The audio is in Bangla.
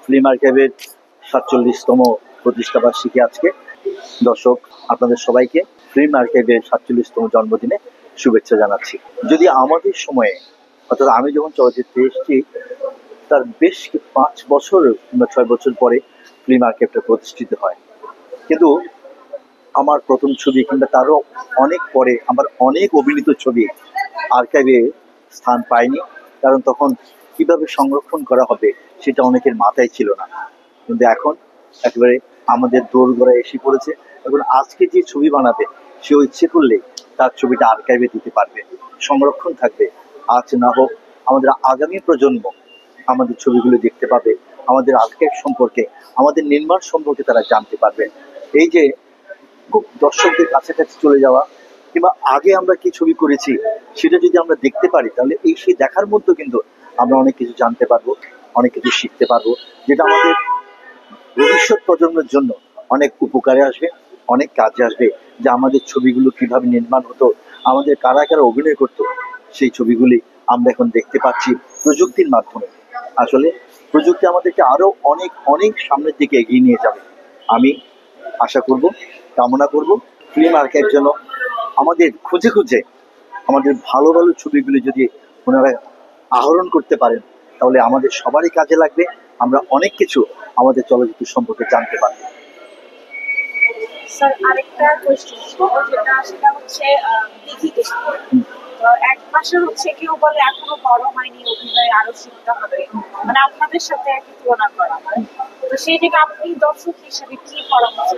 ফিল্ম আর্কাইভের ৪৭তম প্রতিষ্ঠাবার্ষিকী আজকে। দর্শক, আপনাদের সবাইকে ফিল্ম আর্কাইভের ৪৭তম জন্মদিনে শুভেচ্ছা জানাচ্ছি। যদি আমাদের সময়ে, অর্থাৎ আমি যখন চলচ্চিত্রে এসেছি তার বেশ ৫ বছর কিংবা ৬ বছর পরে ফিল্ম আর্কাইভটা প্রতিষ্ঠিত হয়, কিন্তু আমার প্রথম ছবি কিংবা তারও অনেক পরে আমার অনেক অভিনীত ছবি আর্কাইভে স্থান পায়নি, কারণ তখন কিভাবে সংরক্ষণ করা হবে সেটা অনেকের মাথায় ছিল না। কিন্তু এখন একেবারে আমাদের দোরগোড়ায় এসে পড়েছে। এখন আজকে যে ছবি বানাবে সেও ইচ্ছে করলে তার ছবিটা আর্কাইভে দিতে পারবে, সংরক্ষণ থাকবে। আজ না হোক আমাদের আগামী প্রজন্ম আমাদের ছবিগুলো দেখতে পাবে, আমাদের আর্কাইভ সম্পর্কে, আমাদের নির্মাণ সম্পর্কে তারা জানতে পারবে। এই যে খুব দর্শকদের কাছাকাছি চলে যাওয়া, কিংবা আগে আমরা কি ছবি করেছি সেটা যদি আমরা দেখতে পারি, তাহলে এই সেই দেখার মধ্যে কিন্তু আমরা অনেক কিছু জানতে পারবো, অনেক কিছু শিখতে পারবো, যেটা আমাদের ভবিষ্যৎ প্রজন্মের জন্য অনেক উপকারে আসবে, অনেক কাজে আসবে। যে আমাদের ছবিগুলো কিভাবে নির্মাণ হতো, আমাদের কারা কারা অভিনয় করতো, সেই ছবিগুলি আমরা এখন দেখতে পাচ্ছি প্রযুক্তির মাধ্যমে। আসলে প্রযুক্তি আমাদেরকে আরো অনেক অনেক সামনের দিকে এগিয়ে নিয়ে যাবে। আমি আশা করব, কামনা করব ফিল্ম আর্কাইভ যেন আমাদের খুঁজে খুঁজে আমাদের ভালো ভালো ছবিগুলি যদি ওনারা আহরণ করতে পারেন, তাহলে আমাদের সবারই কাজে লাগবে। আমরা অনেক কিছু আমাদের চলচ্চিত্র সম্পর্কে জানতে পারবো। স্যার, আরেকটা কোয়েশ্চেন সেটা হচ্ছে দিঘিতে তো ১ মাসে হচ্ছে কেউ বলে এখনো বড় হয়নি, অভিনয় আরো শিখতে হবে, মানে আপনাদের সাথে একই তুলনা করা হয়। তো সেই থেকে আপনি দর্শক হিসেবে কি পরামর্শ